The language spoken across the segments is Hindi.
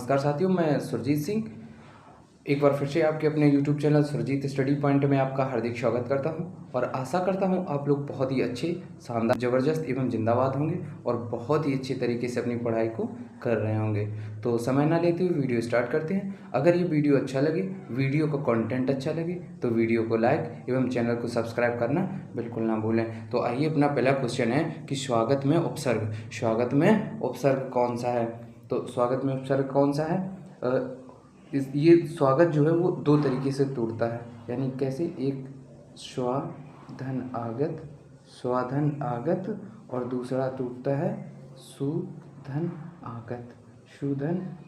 नमस्कार साथियों, मैं सुरजीत सिंह एक बार फिर से आपके अपने YouTube channel Surjeet study point में आपका हार्दिक स्वागत करता हूं और आशा करता हूं आप लोग बहुत ही अच्छे, शानदार, ज़बरदस्त एवं जिंदाबाद होंगे और बहुत ही अच्छे तरीके से अपनी पढ़ाई को कर रहे होंगे। तो समय ना लेते हुए वीडियो स्टार्ट करते हैं। अगर ये वीडियो अच्छा लगे, वीडियो का कंटेंट अच्छा लगे तो वीडियो को लाइक एवं चैनल को सब्सक्राइब करना बिल्कुल ना भूलें। तो आइए, अपना पहला क्वेश्चन है कि स्वागत में उपसर्ग कौन सा है। तो स्वागत में उपसर्ग कौन सा है? ये स्वागत जो है वो दो तरीके से टूटता है, यानी कैसे? एक स्वाधन आगत और दूसरा टूटता है सुधन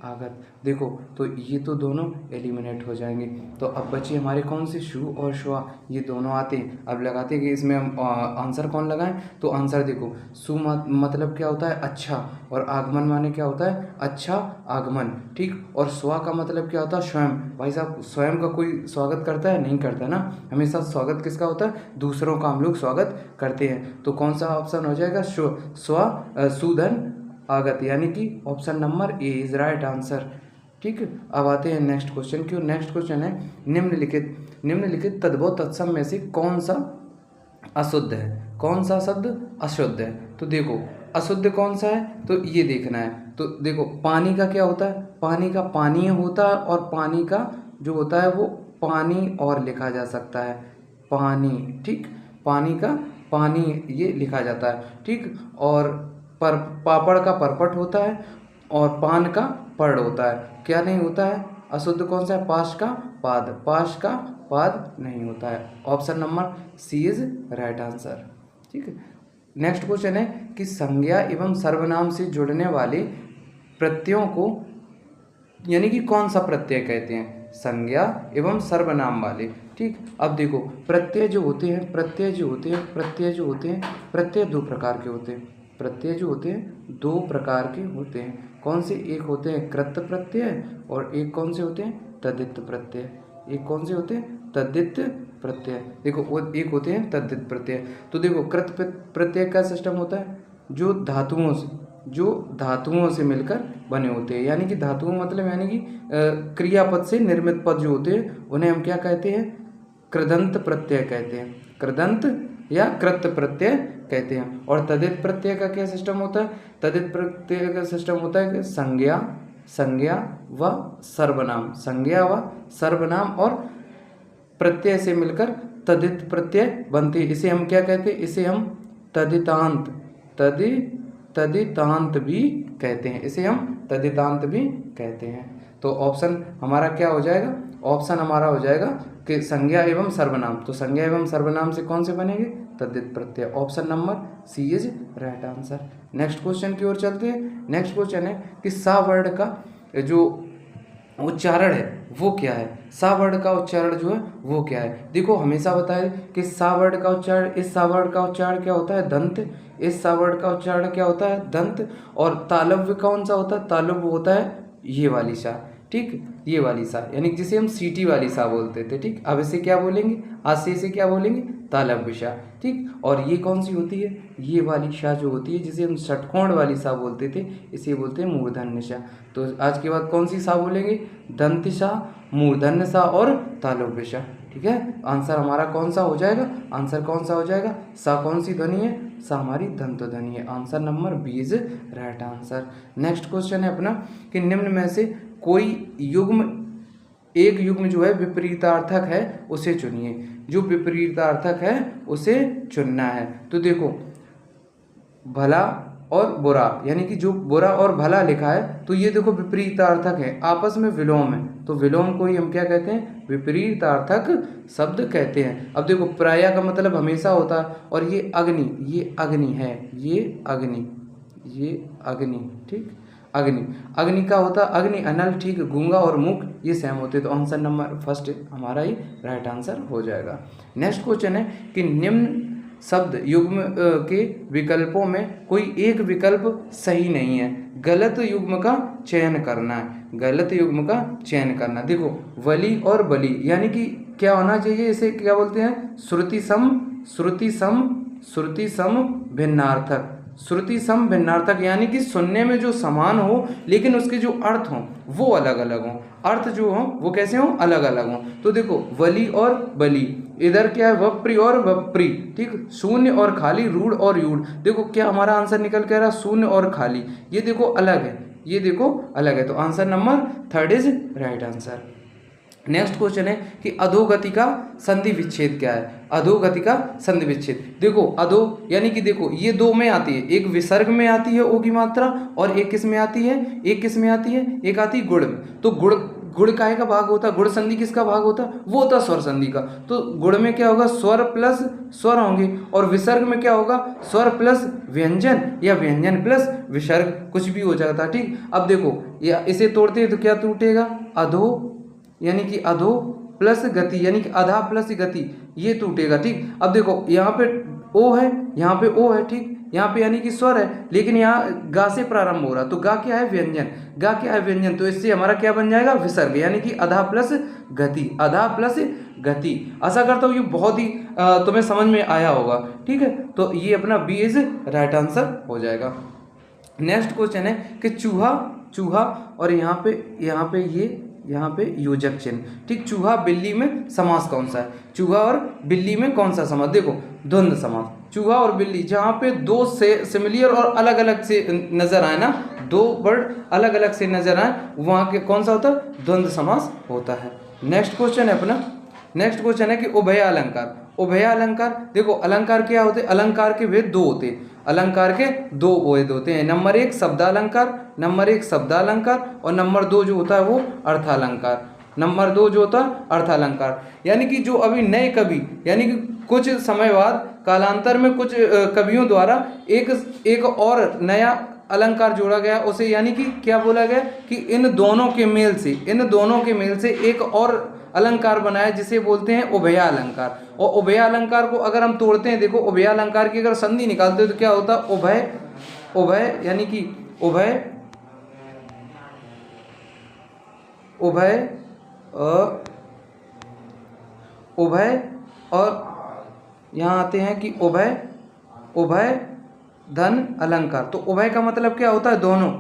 आगत। देखो, तो ये तो दोनों एलिमिनेट हो जाएंगे। तो अब बचे हमारे कौन से? शु और श्वा, ये दोनों आते हैं। अब लगाते हैं कि इसमें हम आंसर कौन लगाएं। तो आंसर देखो, सु मतलब क्या होता है? अच्छा, और आगमन माने क्या होता है? अच्छा आगमन, ठीक। और स्वा का मतलब क्या होता है? स्वयं। भाई साहब, स्वयं का कोई स्वागत करता है? नहीं करता ना। हमेशा स्वागत किसका होता है? दूसरों का हम लोग स्वागत करते हैं। तो कौन सा ऑप्शन हो जाएगा? सुधन आगत, यानी कि option number A is right answer, ठीक। अब आते हैं नेक्स्ट क्वेश्चन की। नेक्स्ट क्वेश्चन है, निम्नलिखित तद्भव तत्सम में से कौन सा अशुद्ध है? कौन सा शब्द अशुद्ध है? तो देखो, अशुद्ध कौन सा है तो ये देखना है। तो देखो, पानी का क्या होता है? पानी का पानीय होता है, और पानी का जो होता है वो पानी और लिखा जा सकता है, पानी, ठीक। पानी का पानी ये लिखा जाता है, ठीक। और पापड़ का परपट होता है और पान का पड़ होता है। क्या नहीं होता है? अशुद्ध कौन सा है? पाश का पाद नहीं होता है। Option number C is right answer, ठीक है। नेक्स्ट क्वेश्चन है कि संज्ञा एवं सर्वनाम से जुड़ने वाले प्रत्ययों को, यानी कि कौन सा प्रत्यय कहते हैं? संज्ञा एवं सर्वनाम वाले, ठीक। अब देखो, प्रत्यय जो होते हैं प्रत्यय दो प्रकार के होते हैं। प्रत्यय जो होते हैं दो प्रकार के होते हैं। कौन से? एक होते हैं कृत प्रत्यय और एक कौन से होते हैं? तद्धित प्रत्यय। एक कौन से होते हैं? तद्धित प्रत्यय। देखो, वो एक होते हैं तद्धित प्रत्यय। तो देखो, कृत प्रत्यय का सिस्टम होता है जो धातुओं से मिलकर बने होते हैं, यानी कि धातुओं मतलब यानी कि क्रियापद से निर्मित पद जो होते हैं उन्हें हम क्या कहते हैं? कृदंत प्रत्यय कहते हैं। कृदंत या कृत प्रत्यय कहते हैं। और तद्धित प्रत्यय का क्या सिस्टम होता है? तद्धित प्रत्यय का सिस्टम होता है कि संज्ञा व सर्वनाम और प्रत्यय से मिलकर तद्धित प्रत्यय बनती है। इसे हम क्या कहते हैं? इसे हम तद्धितांत भी कहते हैं। इसे हम तद्धितांत भी कहते हैं। तो ऑप्शन हमारा क्या हो जाएगा? ऑप्शन हमारा हो जाएगा कि संज्ञा एवं सर्वनाम। तो संज्ञा एवं सर्वनाम से कौन से बनेंगे? तद्धित प्रत्यय। Option number C is right answer. Next question की ओर चलते हैं। नेक्स्ट क्वेश्चन है कि सा वर्ड का जो उच्चारण है वो क्या है? सा वर्ड का उच्चारण जो है वो क्या है? देखो, हमेशा बताए कि सा वर्ड का उच्चारण, इस सा वर्ड का उच्चारण क्या होता है? दंत। इस सा वर्ड का उच्चारण क्या होता है? दंत। और तालव्य कौन सा होता है? तालव्य होता है ये वाली सा, ठीक। ये वाली सा, यानी जिसे हम सीटी वाली सा बोलते थे, ठीक। अब इसे क्या बोलेंगे? आज से इसे क्या बोलेंगे? तालव्य सा, ठीक। और ये कौन सी होती है? ये वाली सा जो होती है, जिसे हम षटकोण वाली सा बोलते थे, इसे बोलते हैं मूर्धन्य सा। तो आज के बाद कौन सी सा बोलेंगे? दंत सा, मूर्धन्य सा और तालव्य सा, ठीक है। आंसर हमारा कौन सा हो जाएगा? आंसर कौन सा हो जाएगा? सा कौन सी ध्वनि है? सा हमारी दंत ध्वनि है। Answer number B is right answer. Next question है अपना कि निम्न में से कोई एक युग्म जो है विपरीतार्थक है उसे चुनिए। जो विपरीतार्थक है उसे चुनना है। तो देखो, भला और बुरा, यानी कि जो बुरा और भला लिखा है तो ये देखो विपरीतार्थक है, आपस में विलोम है। तो विलोम को ही हम क्या कहते हैं? विपरीतार्थक शब्द कहते हैं। अब देखो, प्राय का मतलब हमेशा होता है, और ये अग्नि है, ये अग्नि, ठीक। अग्नि का होता अग्नि, अनल, ठीक। गूंगा और मूक ये सेम होते। तो आंसर नंबर फर्स्ट हमारा ही राइट आंसर हो जाएगा। नेक्स्ट क्वेश्चन है कि निम्न शब्द युग्म के विकल्पों में कोई एक विकल्प सही नहीं है, गलत युग्म का चयन करना है। गलत युग्म का चयन करना। देखो, वली और बली, यानी कि क्या होना चाहिए? इसे क्या बोलते हैं? श्रुति सम भिन्नार्थक। श्रुति सम भिन्नार्थक, यानी कि सुनने में जो समान हो लेकिन उसके जो अर्थ हों वो अलग अलग हों, अर्थ जो हों वो कैसे हों, अलग अलग हों। तो देखो वली और बली, इधर क्या है वप्री और वप्री, ठीक, शून्य और खाली, रूढ़ और यूढ़। देखो क्या हमारा आंसर निकल के आ रहा, शून्य और खाली, ये देखो अलग है, ये देखो अलग है। तो answer number 3 is right answer. Next question है कि अधोगति का संधि विच्छेद क्या है। अधोगति का संधि विच्छेद, देखो अधो यानी कि देखो ये दो में आती है, एक विसर्ग में आती है ओ की मात्रा, और एक किस में आती है, एक किस में आती है, एक आती है गुण में। तो गुण काहे का भाग होता है, गुण संधि किसका भाग होता है, वो होता है स्वर संधि का। तो गुण में क्या होगा, स्वर प्लस स्वर होंगे, और विसर्ग में क्या होगा, स्वर प्लस व्यंजन या व्यंजन प्लस विसर्ग, कुछ भी हो जाता है, ठीक। अब देखो इसे तोड़ते हैं तो क्या टूटेगा, अधो यानी कि अधो प्लस गति, यानी कि आधा प्लस गति, ये टूटेगा, ठीक। अब देखो यहाँ पे ओ है, यहाँ पे ओ है, ठीक, यहाँ पे यानी कि स्वर है, लेकिन यहाँ गा से प्रारंभ हो रहा, तो गा क्या है, व्यंजन, गा क्या है, व्यंजन, तो इससे हमारा क्या बन जाएगा, विसर्ग, यानी कि आधा प्लस गति, आधा प्लस गति। आशा करता हूँ ये बहुत ही तुम्हें समझ में आया होगा, ठीक है। तो ये अपना बी इज राइट आंसर हो जाएगा। नेक्स्ट क्वेश्चन है कि चूहा, चूहा और यहाँ पे योजक चिन्ह, ठीक। चूहा बिल्ली में समास कौन सा है, चूहा और बिल्ली में कौन सा समास, देखो द्वंद्व समास, चूहा और बिल्ली, जहाँ पे दो से सिमिलियर और अलग अलग से नजर आए ना, दो वर्ड अलग अलग से नजर आए, वहाँ के कौन सा होता है, द्वंद्व समास होता है। नेक्स्ट क्वेश्चन है अपना, नेक्स्ट क्वेश्चन है कि उभय अलंकार, उभय अलंकार, देखो अलंकार क्या होते हैं, अलंकार के भेद दो होते हैं, अलंकार के दो भेद होते हैं, नंबर 1 शब्दालंकार, नंबर 1 शब्दालंकार, और नंबर 2 जो होता है वो अर्थालंकार, नंबर 2 जो होता है अर्थालंकार। यानी कि जो अभी नए कवि, यानी कि कुछ समय बाद कालांतर में कुछ कवियों द्वारा एक और नया अलंकार जोड़ा गया, उसे यानी कि क्या बोला गया कि इन दोनों के मेल से एक और अलंकार बनाया जिसे बोलते हैं उभय अलंकार। और उभय अलंकार को अगर हम तोड़ते हैं, देखो उभय अलंकार की अगर संधि निकालते हो तो क्या होता है, उभय, उभय यानी कि उभय, उभय उभय और यहाँ आते हैं कि उभय, उभय धन अलंकार। तो उभय का मतलब क्या होता है, दोनों,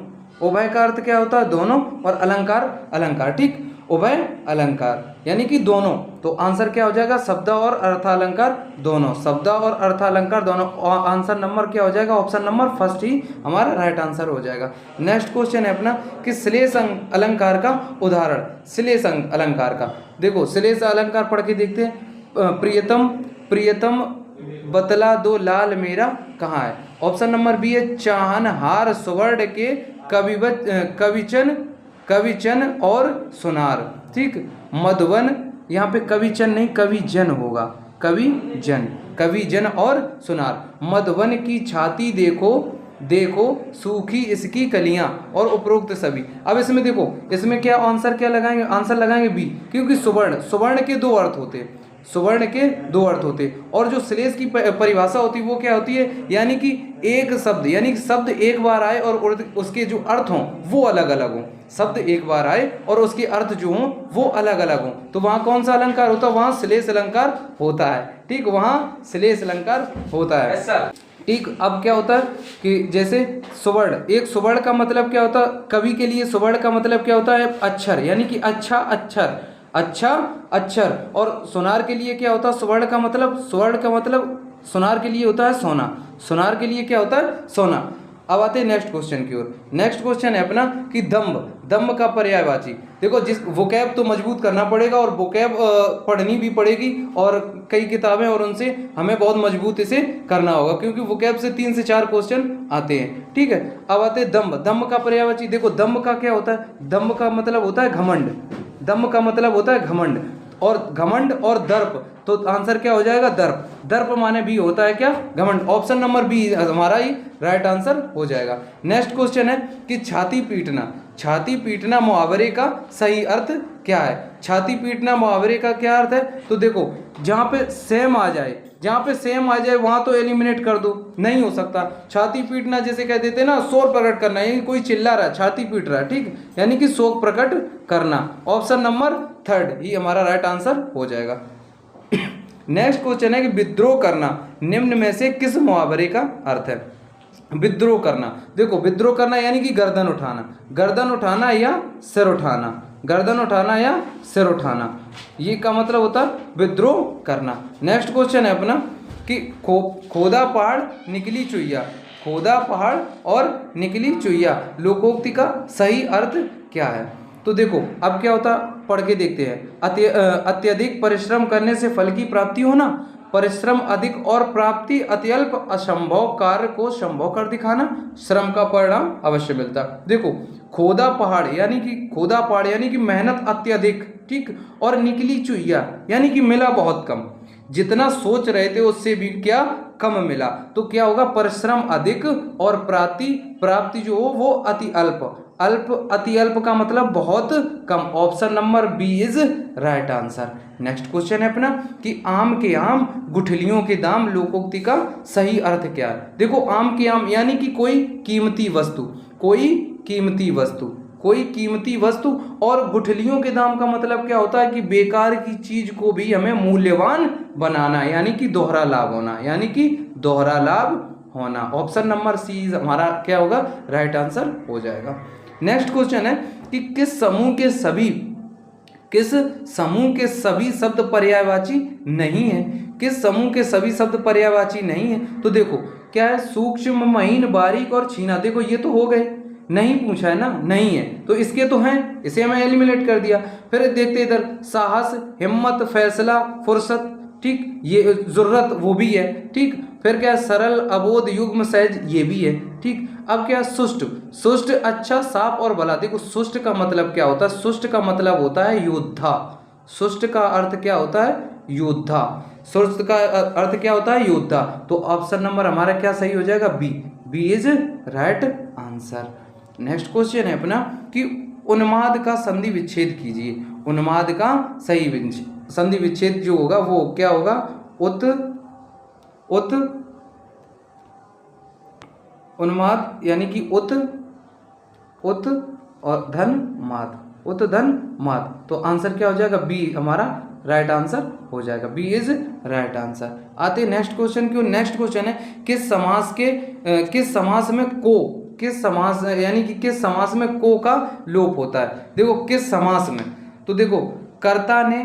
उभय का अर्थ क्या होता है, दोनों, और अलंकार अलंकार, ठीक, उभय अलंकार यानी कि दोनों। तो आंसर क्या हो जाएगा, शब्द और अर्थालंकार दोनों, शब्द और अर्थालंकार दोनों। और आंसर नंबर क्या हो जाएगा, ऑप्शन नंबर फर्स्ट ही हमारा राइट आंसर हो जाएगा। नेक्स्ट क्वेश्चन है अपना कि श्लेष अलंकार का उदाहरण, श्लेष अलंकार का, देखो श्लेष अलंकार पढ़ के देखते हैं। प्रियतम, प्रियतम बतला दो लाल मेरा कहाँ है, ऑप्शन नंबर बी है चाहनहार सुवर्ण के कविचन, कविचन और सुनार, ठीक। मधुवन, यहाँ पे कविचन नहीं कविजन होगा, कविजन, कविजन और सुनार। मधुवन की छाती देखो, देखो सूखी इसकी कलियां, और उपरोक्त सभी। अब इसमें देखो, इसमें क्या आंसर क्या लगाएंगे, आंसर लगाएंगे बी, क्योंकि सुवर्ण, सुवर्ण के दो अर्थ होते हैं, सुवर्ण के दो अर्थ होते हैं। और जो श्लेष की परिभाषा होती है वो क्या होती है, यानी कि एक शब्द, यानी कि शब्द एक बार आए और उसके जो अर्थ हों वो अलग अलग हों, शब्द एक बार आए और उसके अर्थ जो हों वो अलग अलग हों, तो वहाँ कौन सा अलंकार होता है, वहाँ श्लेष अलंकार होता है, ठीक, वहाँ श्लेष अलंकार होता है, ठीक। अब क्या होता है कि जैसे सुवर्ण, एक सुवर्ण का मतलब क्या होता है, कवि के लिए सुवर्ण का मतलब क्या होता है, अक्षर, यानी कि अच्छा अक्षर, अच्छा अक्षर। और सुनार के लिए क्या होता है, सुवर्ण का मतलब, सुवर्ण का मतलब सुनार के लिए होता है सोना, सुनार के लिए क्या होता है, सोना। अब आते हैं नेक्स्ट क्वेश्चन की ओर। नेक्स्ट क्वेश्चन है अपना कि दम्भ, दम्भ का पर्यायवाची, देखो जिस वोकैब तो मजबूत करना पड़ेगा और वोकैब पढ़नी भी पड़ेगी, और कई किताबें और उनसे हमें बहुत मजबूत इसे करना होगा, क्योंकि वोकैब से 3 से 4 क्वेश्चन आते हैं, ठीक है। अब आते हैं दम्भ, दम्भ का पर्यायवाची, देखो दम्भ का क्या होता है, दम्भ का मतलब होता है घमंड, दम्भ का मतलब होता है घमंड, और घमंड और दर्प, तो आंसर क्या हो जाएगा, दर्प, दर्प माने भी होता है क्या, घमंड, ऑप्शन नंबर बी हमारा ही राइट आंसर हो जाएगा। नेक्स्ट क्वेश्चन है कि छाती पीटना, छाती पीटना मुहावरे का सही अर्थ क्या है, छाती पीटना मुहावरे का क्या अर्थ है, तो देखो जहाँ पे सेम आ जाए, जहाँ पे सेम आ जाए वहाँ तो एलिमिनेट कर दो, नहीं हो सकता। छाती पीटना जैसे कह देते हैं ना, शोर प्रकट करना, यानी कोई चिल्ला रहा है, छाती पीट रहा है, ठीक, यानी कि शोक प्रकट करना, ऑप्शन नंबर 3 ही हमारा राइट आंसर हो जाएगा। नेक्स्ट क्वेश्चन है कि विद्रोह करना निम्न में से किस मुहावरे का अर्थ है, विद्रोह करना, देखो विद्रोह करना यानी कि गर्दन उठाना, गर्दन उठाना या सिर उठाना, गर्दन उठाना या सिर उठाना, ये का मतलब होता है विद्रोह करना। नेक्स्ट क्वेश्चन है अपना कि खोदा पहाड़ निकली चुईया, खोदा पहाड़ और निकली चुईया लोकोक्ति का सही अर्थ क्या है? तो देखो अब क्या होता, पढ़ के देखते हैं। अत्यधिक परिश्रम करने से फल की प्राप्ति होना, परिश्रम अधिक और प्राप्ति अत्यल्प, असंभव कार्य को संभव कर दिखाना, श्रम का परिणाम अवश्य मिलता। देखो खोदा पहाड़ यानी कि, खोदा पहाड़ यानी कि मेहनत अत्यधिक, ठीक, और निकली चुईया यानी कि मिला बहुत कम, जितना सोच रहे थे उससे भी क्या कम मिला, तो क्या होगा परिश्रम अधिक और प्राप्ति जो हो वो अति अल्प, अति अल्प का मतलब बहुत कम। Option number B is right answer. Next question है अपना कि आम के आम गुठलियों के दाम लोकोक्ति का सही अर्थ क्या है? देखो आम के आम यानी कि कोई कीमती वस्तु, कोई कीमती वस्तु, कोई कीमती वस्तु, और गुठलियों के दाम का मतलब क्या होता है कि बेकार की चीज को भी हमें मूल्यवान बनाना, यानी कि दोहरा लाभ होना, यानी कि दोहरा लाभ होना। ऑप्शन नंबर सी हमारा क्या होगा राइट आंसर हो जाएगा। नेक्स्ट क्वेश्चन है कि किस समूह के सभी शब्द पर्यायवाची नहीं है? किस समूह के सभी शब्द पर्यायवाची नहीं है? तो देखो क्या है, सूक्ष्म, महीन, बारीक और छीना। देखो ये तो हो गए, नहीं पूछा है ना, नहीं है तो इसके तो हैं, इसे हमें एलिमिनेट कर दिया। फिर देखते इधर साहस, हिम्मत, फैसला, फुर्सत, ठीक, ये जरूरत वो भी है, ठीक। फिर क्या है, सरल, अबोध, युग्म, सहज, ये भी है, ठीक। अब क्या है, सुष्ट, सुष्ट, अच्छा, साफ और भला। देखो सुष्ट का मतलब क्या होता है, सुष्ट का मतलब होता है योद्धा, सुष्ट का अर्थ क्या होता है योद्धा, सुष्ट का अर्थ क्या होता है योद्धा। तो ऑप्शन नंबर हमारा क्या सही हो जाएगा, B, B is right answer. Next question है अपना कि उन्माद का संधि विच्छेद कीजिए। उन्माद का सही संधि विच्छेद जो होगा वो क्या होगा, उन्माद यानी कि उत और धन माद, उत धन माद। तो आंसर क्या हो जाएगा, बी हमारा राइट आंसर हो जाएगा, बी इज राइट आंसर। आते नेक्स्ट क्वेश्चन की। नेक्स्ट क्वेश्चन है किस समास में को, किस समास यानी कि किस समास में को का लोप होता है? देखो किस समास में, तो देखो कर्ता ने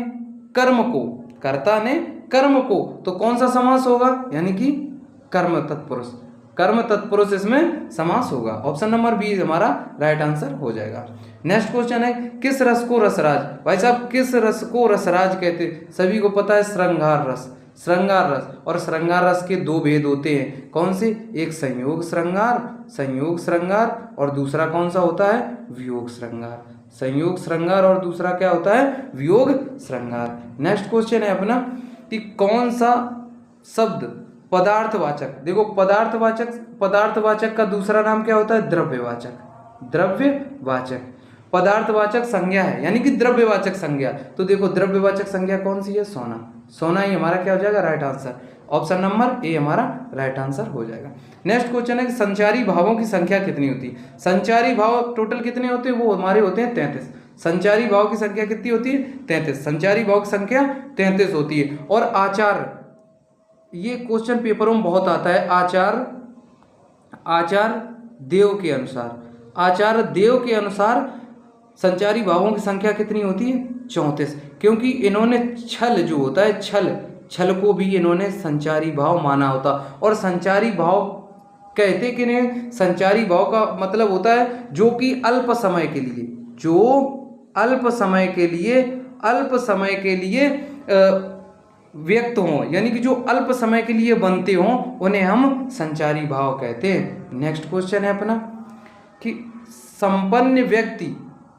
कर्म को, कर्ता ने कर्म को, तो कौन सा समास होगा, यानी कि कर्म तत्पुरुष, कर्म तत्पुरुष इसमें समास होगा। ऑप्शन नंबर बी हमारा राइट आंसर हो जाएगा। नेक्स्ट क्वेश्चन है किस रस को रसराज, भाई साहब किस रस को रसराज कहते? सभी को पता है श्रृंगार रस, श्रृंगार रस, और श्रृंगार रस के दो भेद होते हैं, कौन से, एक संयोग श्रृंगार और दूसरा कौन सा होता है, वियोग श्रृंगार, संयोग श्रृंगार और दूसरा क्या होता है, वियोग श्रृंगार। नेक्स्ट क्वेश्चन है अपना कि कौन सा शब्द पदार्थवाचक, देखो पदार्थवाचक का दूसरा नाम क्या होता है, द्रव्यवाचक, द्रव्यवाचक, पदार्थवाचक संज्ञा है यानी कि द्रव्यवाचक संज्ञा। तो देखो द्रव्यवाचक संज्ञा कौन सी है, सोना, सोना ही हमारा क्या हो जाएगा right answer. Option number A हमारा राइट आंसर हो जाएगा। नेक्स्ट क्वेश्चन है कि संचारी भावों की संख्या कितनी होती है? संचारी भाव टोटल कितने होते हैं, वो हमारे होते हैं 33। संचारी भाव की संख्या कितनी होती है, 33। संचारी भाव की संख्या 33 होती है। और आचार, ये क्वेश्चन पेपरों में बहुत आता है, आचार देव के अनुसार, आचार देव के अनुसार संचारी भावों की संख्या कितनी होती है, 34। क्योंकि इन्होंने छल जो होता है, छल को भी इन्होंने संचारी भाव माना होता। और संचारी भाव कहते कि नहीं, संचारी भाव का मतलब होता है जो कि अल्प समय के लिए, जो अल्प समय के लिए व्यक्त हों, यानी कि जो अल्प समय के लिए बनते हों उन्हें हम संचारी भाव कहते हैं। नेक्स्ट क्वेश्चन है अपना कि संपन्न व्यक्ति,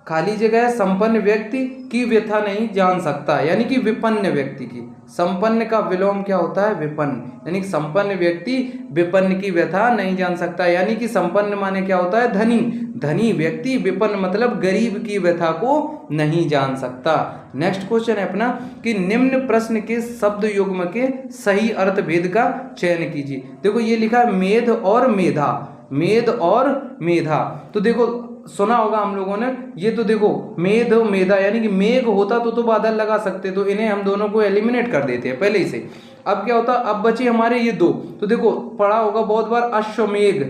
खाली जगह है, संपन्न व्यक्ति की व्यथा नहीं जान सकता, यानी कि विपन्न व्यक्ति की, संपन्न का विलोम क्या होता है, विपन्न, यानी कि संपन्न व्यक्ति विपन्न की व्यथा नहीं जान सकता, यानी कि संपन्न माने क्या होता है, धनी, धनी व्यक्ति, विपन्न मतलब गरीब की व्यथा को नहीं जान सकता। नेक्स्ट क्वेश्चन है अपना कि निम्न प्रश्न के शब्द युग्म के सही अर्थ भेद का चयन कीजिए। देखो ये लिखा है मेध और मेधा, मेध और मेधा। तो देखो सुना होगा हम लोगों ने, ये तो देखो मेध मेधा यानी कि मेघ होता तो बादल लगा सकते, तो इन्हें हम दोनों को एलिमिनेट कर देते हैं पहले ही से। अब क्या होता, अब बचे हमारे ये दो, तो देखो पढ़ा होगा बहुत बार अश्वमेघ,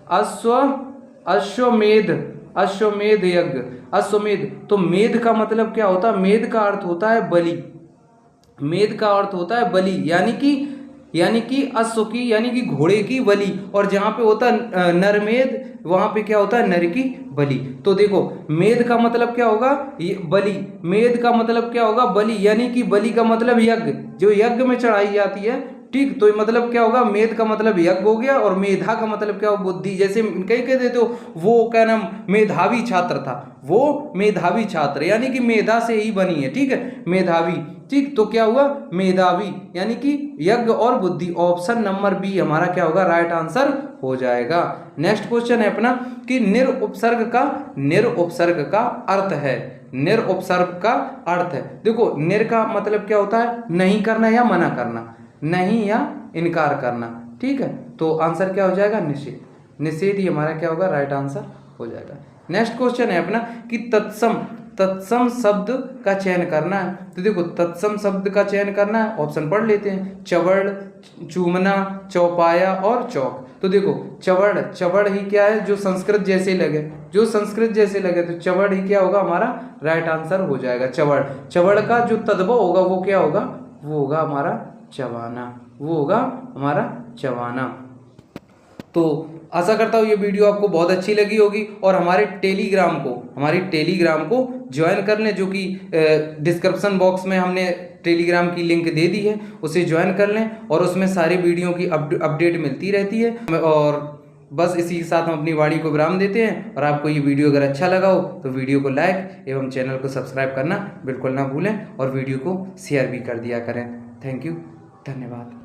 अश्वमेध, अश्वमेध यज्ञ, अश्वमेध। तो मेध का मतलब क्या होता है? मेध का अर्थ होता है बलि, मेध का अर्थ होता है बलि, यानी कि अश्व की यानी कि घोड़े की बलि, और जहाँ पे होता है नरमेध वहाँ पे क्या होता है? नर की बलि। तो देखो मेध का मतलब क्या होगा? ये बलि, मेध का मतलब क्या होगा? बलि, यानी कि बलि का मतलब यज्ञ, जो यज्ञ में चढ़ाई जाती है, ठीक। तो ये मतलब क्या होगा? मेध का मतलब यज्ञ हो गया, और मेधा का मतलब क्या हो? बुद्धि। जैसे कहीं कह देते हो वो क्या नाम मेधावी छात्र था, वो मेधावी छात्र यानी कि मेधा से ही बनी है, ठीक है, मेधावी, ठीक। तो क्या हुआ? मेधावी यानी कि यज्ञ और बुद्धि। ऑप्शन नंबर बी हमारा क्या होगा? राइट आंसर हो जाएगा। नेक्स्ट क्वेश्चन है अपना कि निरुपसर्ग का अर्थ है, निरुपसर्ग का अर्थ है। देखो निर का मतलब क्या होता है? नहीं करना या मना करना, नहीं या इनकार करना, ठीक है। तो आंसर क्या हो जाएगा? निषेध, निषेध ही हमारा क्या होगा? राइट आंसर हो जाएगा। नेक्स्ट क्वेश्चन है अपना कि तत्सम शब्द का चयन करना है। तो देखो तत्सम शब्द का चयन करना है, ऑप्शन पढ़ लेते हैं। चवड़, चूमना, चौपाया और चौक। तो देखो चवड़ ही क्या है? जो संस्कृत जैसे लगे, जो संस्कृत जैसे लगे, तो चवड़ ही क्या होगा? हमारा राइट आंसर हो जाएगा चवड़ का जो तद्भव होगा वो क्या होगा? वो होगा हमारा चबाना, वो होगा हमारा चबाना। तो आशा करता हूँ ये वीडियो आपको बहुत अच्छी लगी होगी, और हमारी टेलीग्राम को ज्वाइन कर लें, जो कि डिस्क्रिप्शन बॉक्स में हमने टेलीग्राम की लिंक दे दी है, उसे ज्वाइन कर लें, और उसमें सारी वीडियो की अपडेट मिलती रहती है। और बस इसी के साथ हम अपनी वाणी को विराम देते हैं, और आपको ये वीडियो अगर अच्छा लगा हो तो वीडियो को लाइक एवं चैनल को सब्सक्राइब करना बिल्कुल ना भूलें, और वीडियो को शेयर भी कर दिया करें। थैंक यू, धन्यवाद।